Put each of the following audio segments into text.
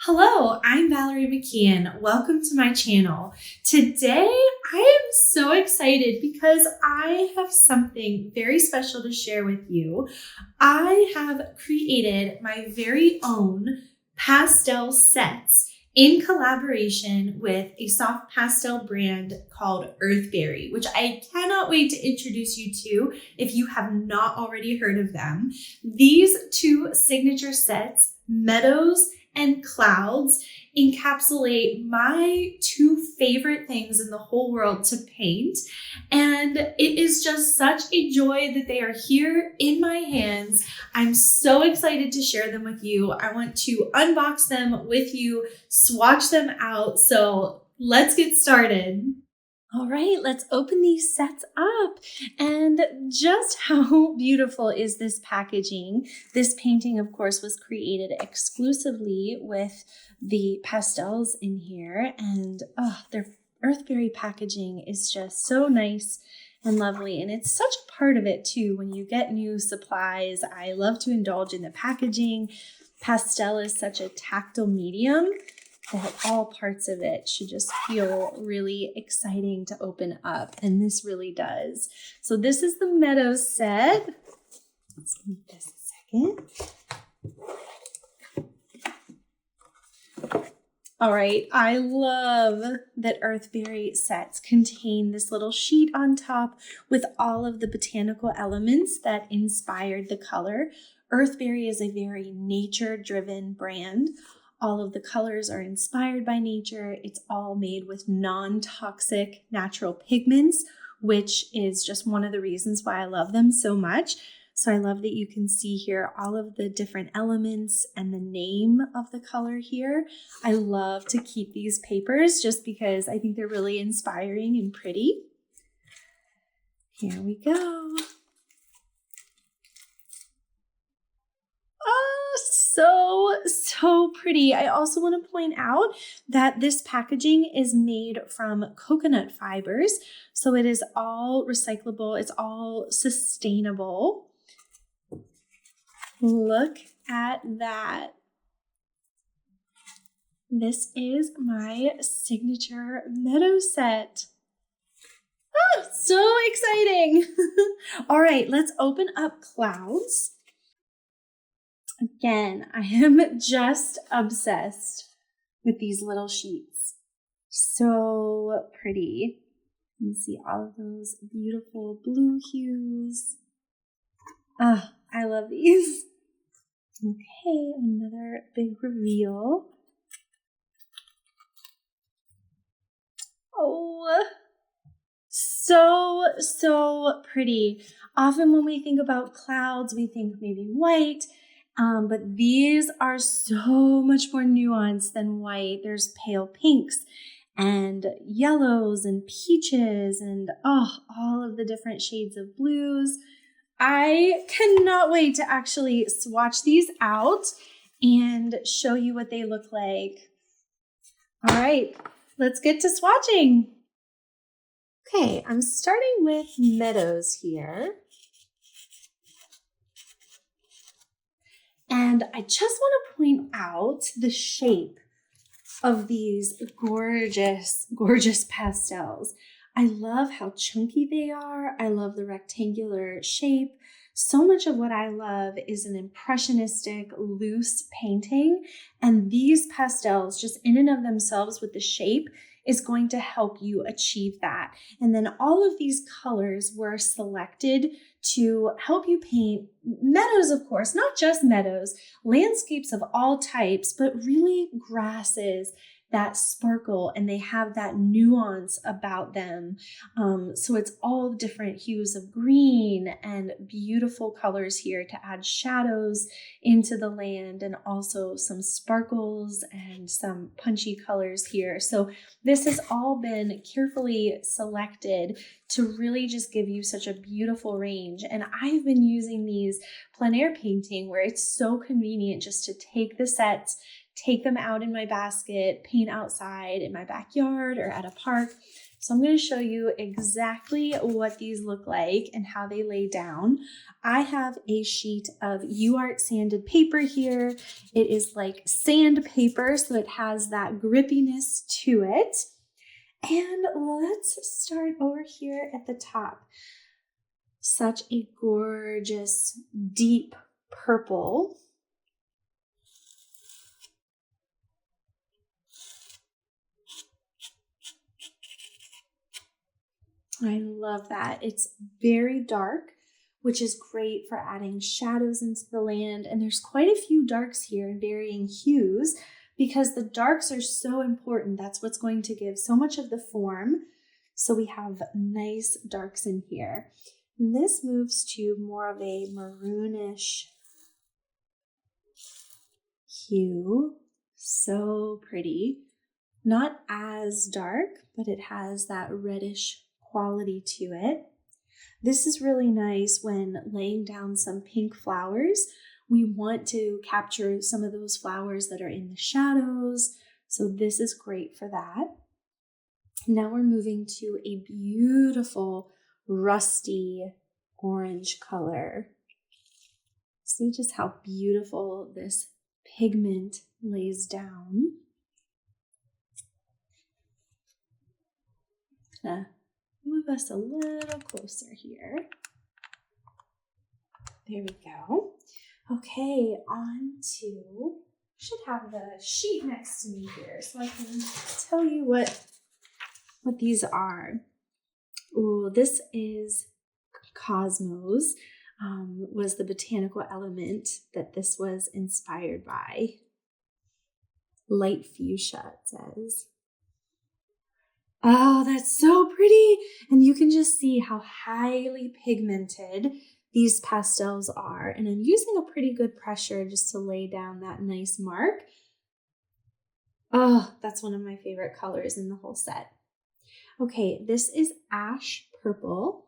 Hello, I'm Valerie McKeon. Welcome to my channel. Today, I am so excited because I have something very special to share with you. I have created my very own pastel sets in collaboration with a soft pastel brand called Earthberry, which I cannot wait to introduce you to if you have not already heard of them. These two signature sets, Meadows and Clouds, encapsulate my two favorite things in the whole world to paint. And it is just such a joy that they are here in my hands. I'm so excited to share them with you. I want to unbox them with you, swatch them out. So let's get started. All right, let's open these sets up. And just how beautiful is this packaging? This painting, of course, was created exclusively with the pastels in here. And their Earthberry packaging is just so nice and lovely. And it's such a part of it too. When you get new supplies, I love to indulge in the packaging. Pastel is such a tactile medium that all parts of it should just feel really exciting to open up. And this really does. So this is the Meadows set. Let's move this a second. All right, I love that Earthberry sets contain this little sheet on top with all of the botanical elements that inspired the color. Earthberry is a very nature-driven brand. All of the colors are inspired by nature. It's all made with non-toxic natural pigments, which is just one of the reasons why I love them so much. So I love that you can see here all of the different elements and the name of the color here. I love to keep these papers just because I think they're really inspiring and pretty. Here we go. So pretty. I also want to point out that this packaging is made from coconut fibers. So it is all recyclable. It's all sustainable. Look at that. This is my signature Meadow set. Oh, so exciting. All right, let's open up Clouds. Again, I am just obsessed with these little sheets. So pretty. You can see all of those beautiful blue hues. I love these. Okay, another big reveal. Oh, so pretty. Often when we think about clouds, we think maybe white. But these are so much more nuanced than white. There's pale pinks and yellows and peaches and all of the different shades of blues. I cannot wait to actually swatch these out and show you what they look like. All right, let's get to swatching. Okay, I'm starting with Meadows here. And I just want to point out the shape of these gorgeous, gorgeous pastels. I love how chunky they are. I love the rectangular shape. So much of what I love is an impressionistic, loose painting. And these pastels, just in and of themselves with the shape, is going to help you achieve that. And then all of these colors were selected to help you paint meadows, of course, not just meadows, landscapes of all types, but really grasses that sparkle and they have that nuance about them. So it's all different hues of green and beautiful colors here to add shadows into the land and also some sparkles and some punchy colors here. So this has all been carefully selected to really just give you such a beautiful range. And I've been using these plein air painting where it's so convenient just to take the sets, take them out in my basket, paint outside in my backyard or at a park. So I'm going to show you exactly what these look like and how they lay down. I have a sheet of UArt sanded paper here. It is like sandpaper, so it has that grippiness to it. And let's start over here at the top. Such a gorgeous, deep purple. I love that. It's very dark, which is great for adding shadows into the land. And there's quite a few darks here in varying hues because the darks are so important. That's what's going to give so much of the form. So we have nice darks in here. And this moves to more of a maroonish hue. So pretty. Not as dark, but it has that reddish quality to it. This is really nice when laying down some pink flowers. We want to capture some of those flowers that are in the shadows. So this is great for that. Now we're moving to a beautiful rusty orange color. See just how beautiful this pigment lays down. Move us a little closer here. There we go. Okay, on to, should have the sheet next to me here so I can tell you what these are. Oh, this is Cosmos, was the botanical element that this was inspired by. Light fuchsia, it says. Oh, that's so pretty. And you can just see how highly pigmented these pastels are. And I'm using a pretty good pressure just to lay down that nice mark. Oh, that's one of my favorite colors in the whole set. Okay, this is ash purple.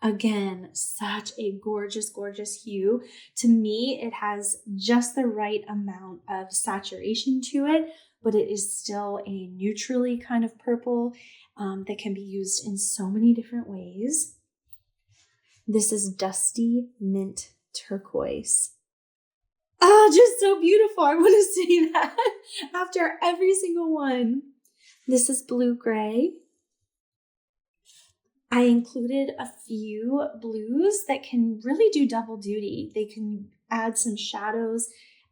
Again, such a gorgeous, gorgeous hue. To me, it has just the right amount of saturation to it, but it is still a neutrally kind of purple that can be used in so many different ways. This is Dusty Mint Turquoise. Oh, just so beautiful. I want to say that after every single one. This is Blue Gray. I included a few blues that can really do double duty. They can add some shadows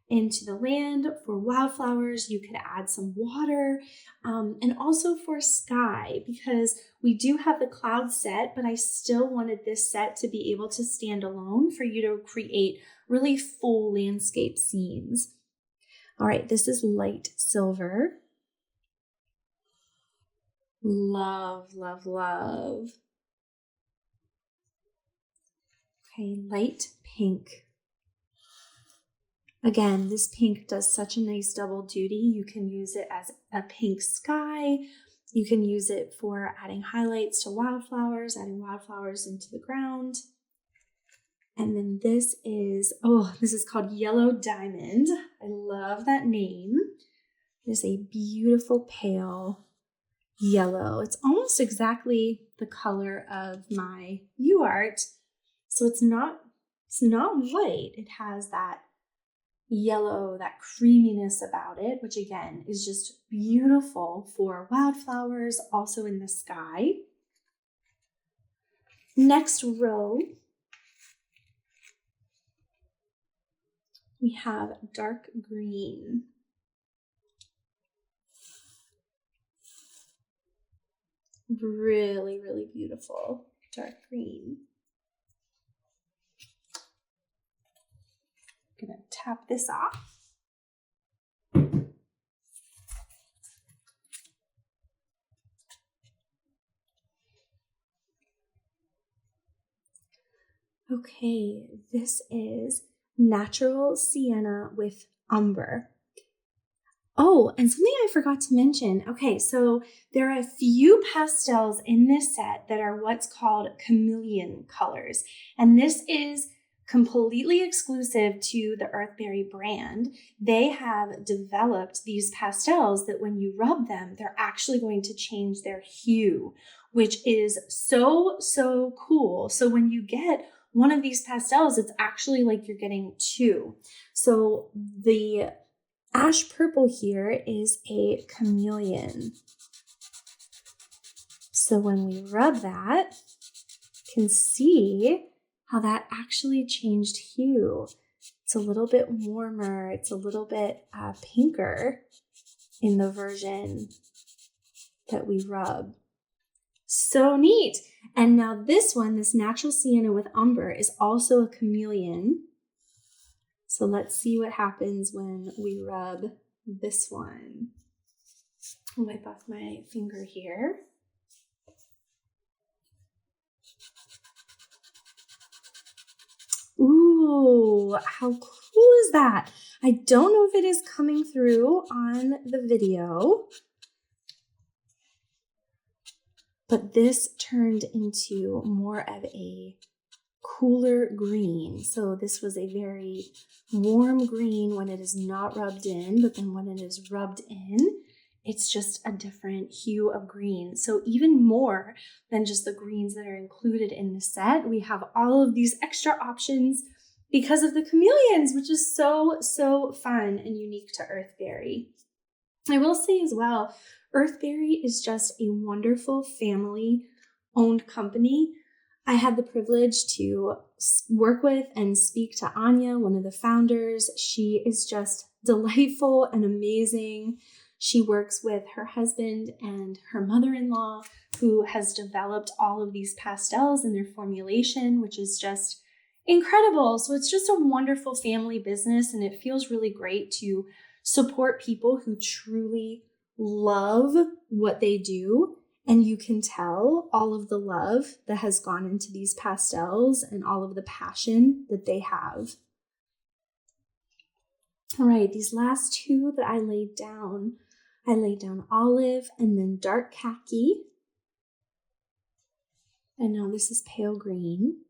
into the land. For wildflowers, you could add some water, and also for sky, because we do have the cloud set, but I still wanted this set to be able to stand alone for you to create really full landscape scenes. All right, this is light silver. Love, love, love. Okay, light pink. Again, this pink does such a nice double duty. You can use it as a pink sky. You can use it for adding highlights to wildflowers, adding wildflowers into the ground. And then this is called Yellow Diamond. I love that name. It is a beautiful pale yellow. It's almost exactly the color of my UArt. So it's not white. It has that yellow, that creaminess about it, which again is just beautiful for wildflowers, also in the sky. Next row, we have dark green. Really, really beautiful dark green. I'm gonna tap this off. Okay, this is Natural Sienna with Umber. Oh, and something I forgot to mention. Okay, so there are a few pastels in this set that are what's called chameleon colors. And this is completely exclusive to the Earthberry brand, they have developed these pastels that when you rub them, they're actually going to change their hue, which is so, so cool. So when you get one of these pastels, it's actually like you're getting two. So the ash purple here is a chameleon. So when we rub that, you can see how that actually changed hue. It's a little bit warmer. It's a little bit pinker in the version that we rub. So neat. And now this one, this natural sienna with umber, is also a chameleon. So let's see what happens when we rub this one. I'll wipe off my finger here. Ooh, how cool is that? I don't know if it is coming through on the video, but this turned into more of a cooler green. So this was a very warm green when it is not rubbed in, but then when it is rubbed in, it's just a different hue of green. So even more than just the greens that are included in the set, we have all of these extra options because of the chameleons, which is so, so fun and unique to Earthberry. I will say as well, Earthberry is just a wonderful family-owned company. I had the privilege to work with and speak to Anya, one of the founders. She is just delightful and amazing. She works with her husband and her mother-in-law, who has developed all of these pastels and their formulation, which is just incredible. So it's just a wonderful family business, and it feels really great to support people who truly love what they do. And you can tell all of the love that has gone into these pastels and all of the passion that they have. All right, these last two that I laid down olive and then dark khaki. And now this is pale green.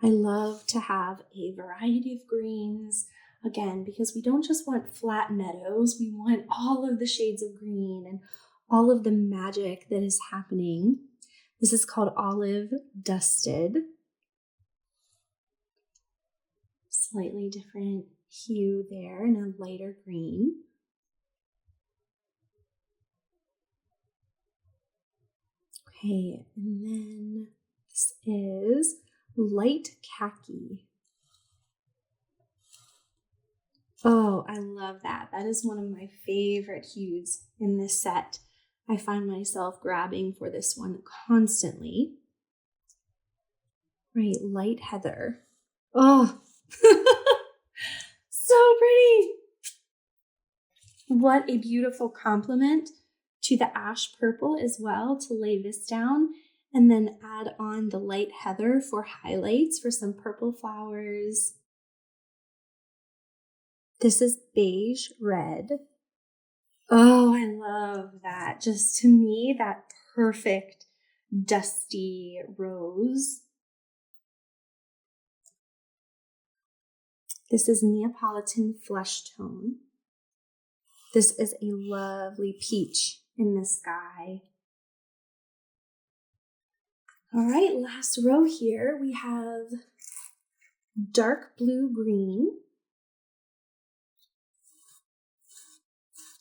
I love to have a variety of greens, again, because we don't just want flat meadows, we want all of the shades of green and all of the magic that is happening. This is called Olive Dusted. Slightly different hue there and a lighter green. Okay, and then this is light khaki. Oh, I love that. That is one of my favorite hues in this set. I find myself grabbing for this one constantly. Right, light heather. Oh, so pretty. What a beautiful compliment to the ash purple as well, to lay this down and then add on the light heather for highlights for some purple flowers. This is beige red. Oh, I love that. Just to me, that perfect dusty rose. This is Neapolitan flesh tone. This is a lovely peach in the sky. All right, last row here, we have dark blue green.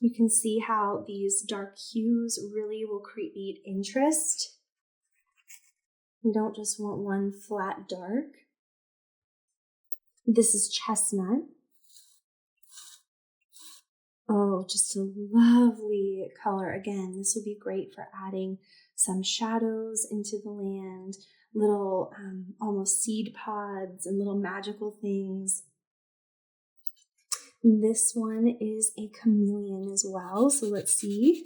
You can see how these dark hues really will create interest. You don't just want one flat dark. This is chestnut. Oh, just a lovely color. Again, this will be great for adding some shadows into the land, little almost seed pods and little magical things. This one is a chameleon as well, so let's see.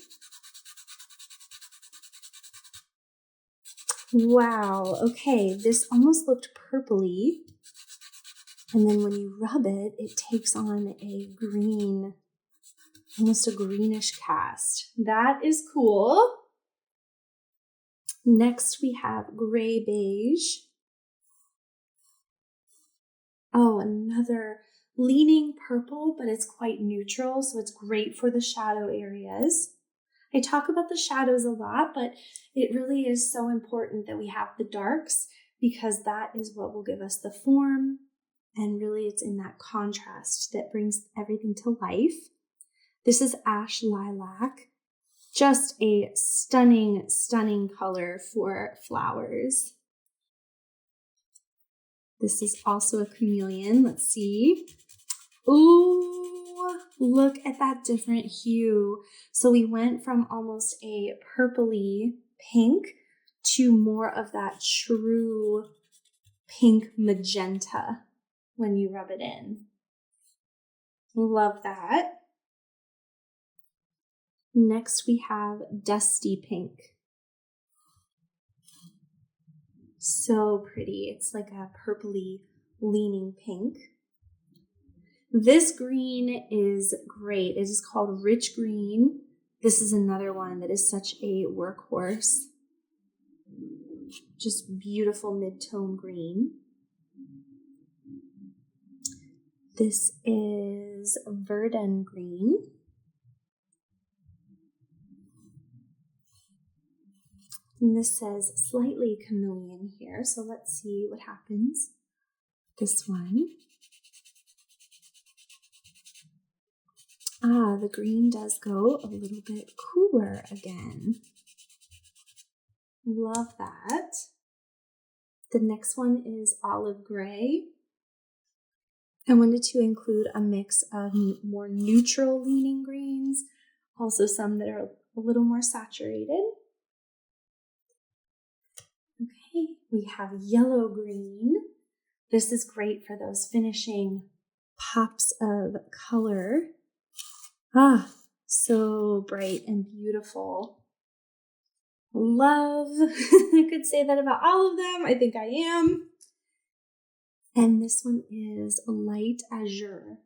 Wow, okay, this almost looked purpley, and then when you rub it, it takes on a green, almost a greenish cast. That is cool. Next we have gray beige. Oh, another leaning purple, but it's quite neutral, so it's great for the shadow areas. I talk about the shadows a lot, but it really is so important that we have the darks because that is what will give us the form. And really it's in that contrast that brings everything to life. This is Ash Lilac. Just a stunning, stunning color for flowers. This is also a chameleon. Let's see. Ooh, look at that different hue. So we went from almost a purpley pink to more of that true pink magenta when you rub it in. Love that. Next we have Dusty Pink. So pretty. It's like a purpley leaning pink. This green is great. It is called Rich Green. This is another one that is such a workhorse. Just beautiful mid-tone green. This is Verdant Green. And this says slightly chameleon here. So let's see what happens. This one. The green does go a little bit cooler again. Love that. The next one is olive gray. I wanted to include a mix of more neutral leaning greens, also some that are a little more saturated. Okay, we have yellow green. This is great for those finishing pops of color. So bright and beautiful. Love. I could say that about all of them. I think I am. And this one is light azure.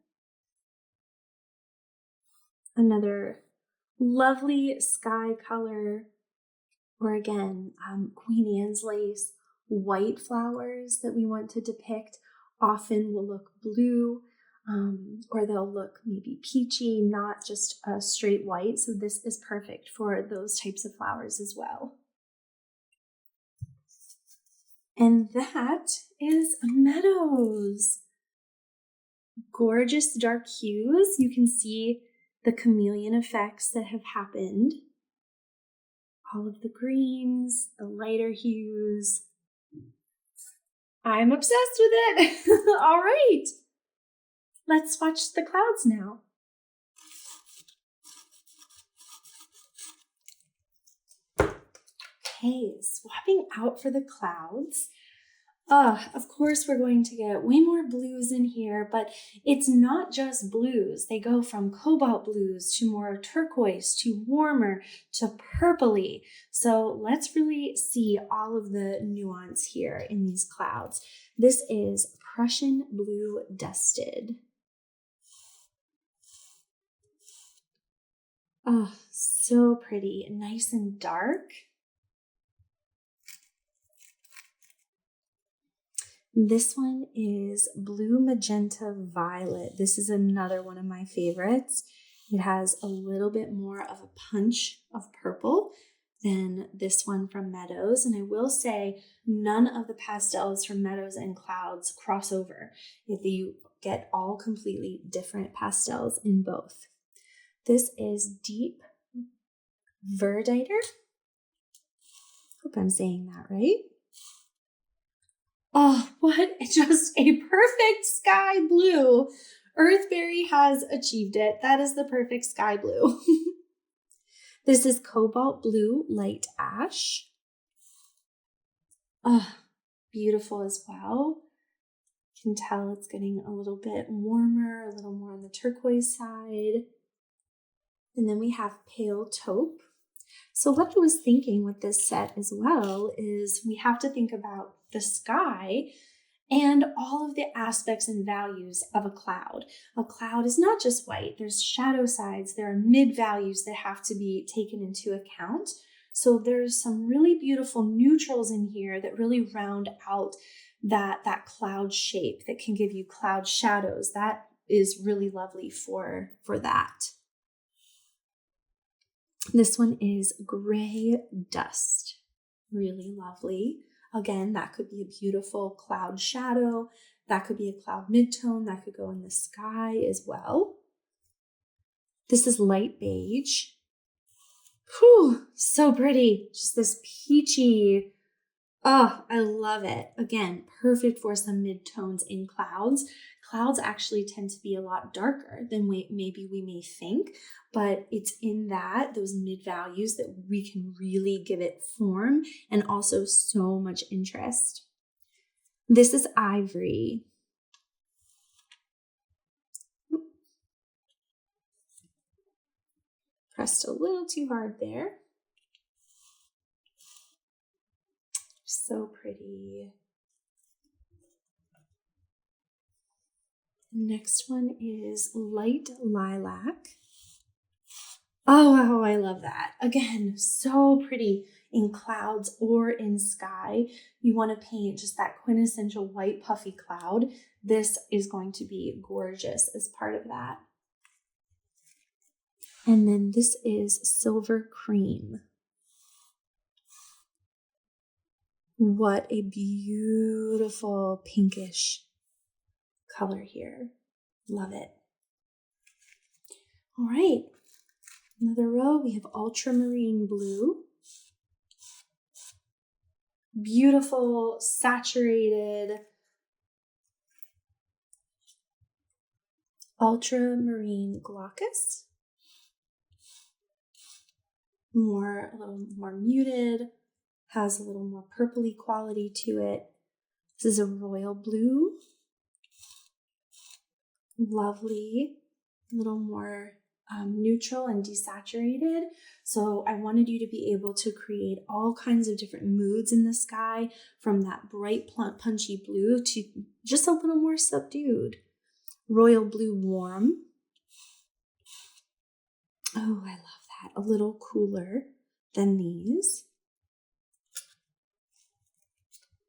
Another lovely sky color. Or again, Queen Anne's lace, white flowers that we want to depict often will look blue, or they'll look maybe peachy, not just a straight white. So this is perfect for those types of flowers as well. And that is Meadows. Gorgeous dark hues. You can see the chameleon effects that have happened. All of the greens, the lighter hues. I'm obsessed with it. All right. Let's swatch the clouds now. Okay, swapping out for the clouds. Of course, we're going to get way more blues in here, but it's not just blues. They go from cobalt blues to more turquoise to warmer to purpley. So let's really see all of the nuance here in these clouds. This is Prussian Blue Dusted. Oh, so pretty, nice and dark. This one is Blue Magenta Violet. This is another one of my favorites. It has a little bit more of a punch of purple than this one from Meadows. And I will say none of the pastels from Meadows and Clouds cross over. If you get all completely different pastels in both. This is Deep Verditer. Hope I'm saying that right. Oh, what just a perfect sky blue. Earthberry has achieved it. That is the perfect sky blue. This is Cobalt Blue Light Ash. Oh, beautiful as well. You can tell it's getting a little bit warmer, a little more on the turquoise side. And then we have Pale Taupe. So what I was thinking with this set as well is we have to think about the sky and all of the aspects and values of a cloud. A cloud is not just white. There's shadow sides. There are mid values that have to be taken into account. So there's some really beautiful neutrals in here that really round out that cloud shape that can give you cloud shadows. That is really lovely for that. This one is Gray Dust. Really lovely. Again, that could be a beautiful cloud shadow. That could be a cloud midtone. That could go in the sky as well. This is Light Beige. Whew, so pretty. Just this peachy. Oh, I love it. Again, perfect for some midtones in clouds. Clouds actually tend to be a lot darker than maybe we may think, but it's in those mid values that we can really give it form and also so much interest. This is Ivory. Pressed a little too hard there. So pretty. Next one is Light Lilac. Oh, wow, I love that. Again, so pretty in clouds or in sky. You want to paint just that quintessential white puffy cloud. This is going to be gorgeous as part of that. And then this is Silver Cream. What a beautiful pinkish color here. Love it. All right. Another row, we have Ultramarine Blue. Beautiful, saturated Ultramarine Glaucous. A little more muted, has a little more purpley quality to it. This is a Royal Blue. Lovely, a little more neutral and desaturated. So I wanted you to be able to create all kinds of different moods in the sky, from that bright, punchy blue to just a little more subdued. Royal Blue Warm. Oh, I love that. A little cooler than these.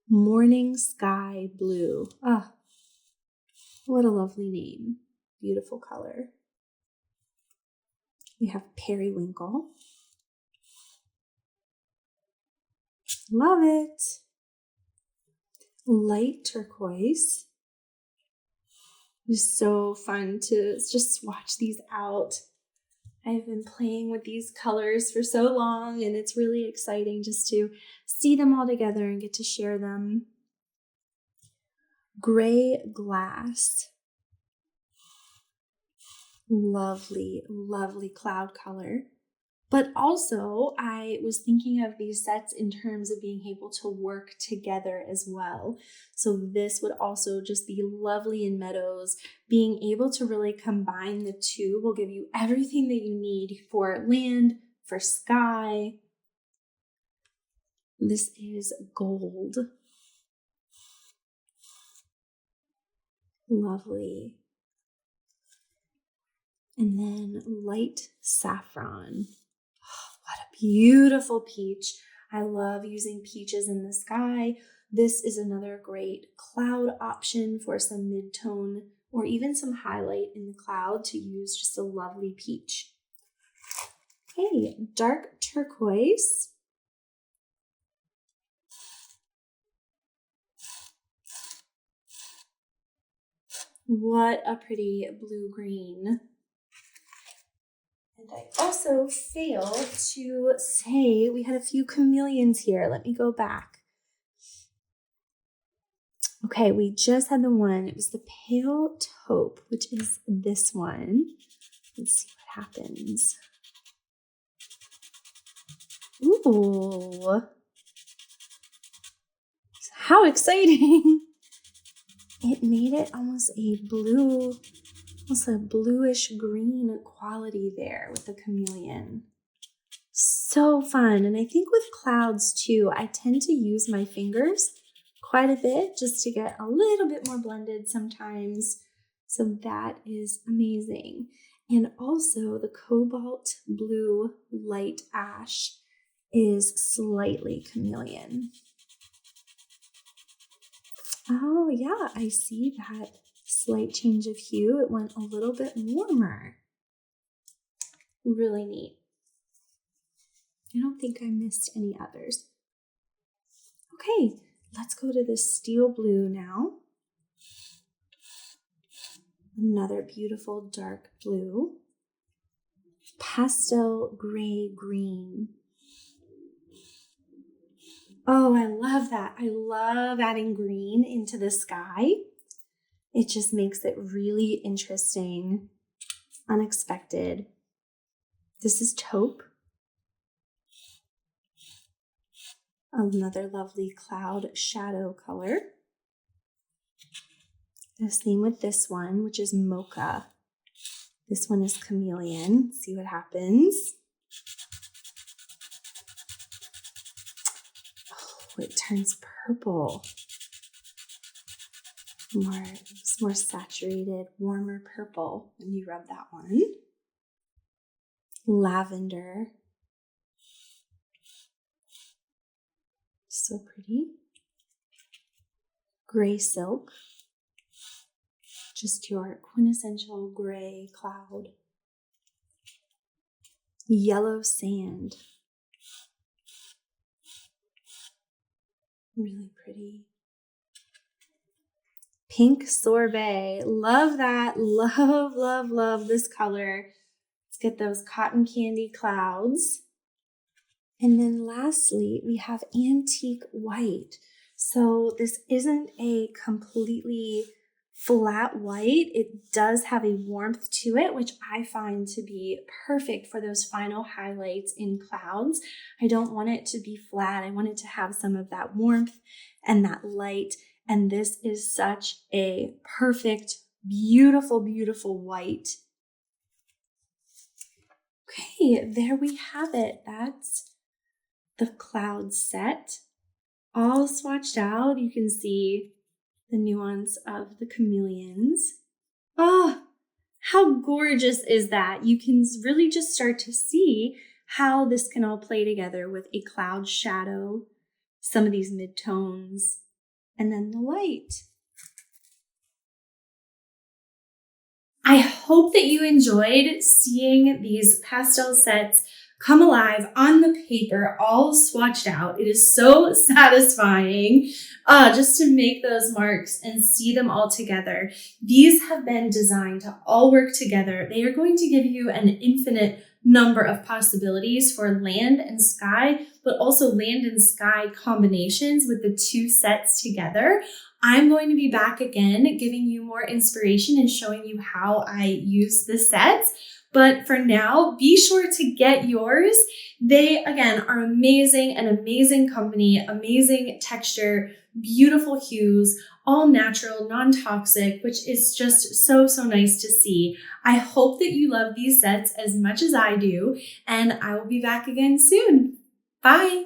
Morning Sky Blue. Ah, what a lovely name. Beautiful color. We have Periwinkle. Love it. Light Turquoise. It was so fun to just swatch these out. I've been playing with these colors for so long, and it's really exciting just to see them all together and get to share them. Gray Glass. Lovely, lovely cloud color. But also, I was thinking of these sets in terms of being able to work together as well. So this would also just be lovely in meadows. Being able to really combine the two will give you everything that you need for land, for sky. This is Gold. Lovely. And then Light Saffron. What a beautiful peach. I love using peaches in the sky. This is another great cloud option for some mid-tone or even some highlight in the cloud to use just a lovely peach. Okay, Dark Turquoise. What a pretty blue-green. And I also failed to say we had a few chameleons here. Let me go back. Okay, we just had the one. It was the Pale Taupe, which is this one. Let's see what happens. Ooh. How exciting. It made it almost a bluish green quality there with the chameleon. So fun. And I think with clouds too, I tend to use my fingers quite a bit just to get a little bit more blended sometimes. So that is amazing. And also the Cobalt Blue Light Ash is slightly chameleon. Oh yeah, I see that slight change of hue. It went a little bit warmer. Really neat. I don't think I missed any others. Okay, let's go to the steel blue now. Another beautiful dark blue. Pastel gray green. Oh, I love that. I love adding green into the sky. It just makes it really interesting, unexpected. This is taupe. Another lovely cloud shadow color. The same with this one, which is mocha. This one is chameleon. See what happens. Oh, it turns purple. More saturated, warmer purple when you rub that one. Lavender. So pretty. Gray silk. Just your quintessential gray cloud. Yellow sand. Really pretty. Pink sorbet. Love that. Love, love, love this color. Let's get those cotton candy clouds. And then lastly, we have antique white. So this isn't a completely flat white. It does have a warmth to it, which I find to be perfect for those final highlights in clouds. I don't want it to be flat. I want it to have some of that warmth and that light. And this is such a perfect, beautiful, beautiful white. Okay, there we have it. That's the cloud set. All swatched out. You can see the nuance of the chameleons. Oh, how gorgeous is that? You can really just start to see how this can all play together with a cloud shadow, some of these midtones, and then the light. I hope that you enjoyed seeing these pastel sets come alive on the paper, all swatched out. It is so satisfying just to make those marks and see them all together. These have been designed to all work together. They are going to give you an infinite number of possibilities for land and sky, but also land and sky combinations with the two sets together. I'm going to be back again, giving you more inspiration and showing you how I use the sets. But for now, be sure to get yours. They, again, are amazing, an amazing company, amazing texture, beautiful hues, all natural, non-toxic, which is just so, so nice to see. I hope that you love these sets as much as I do, and I will be back again soon. Bye.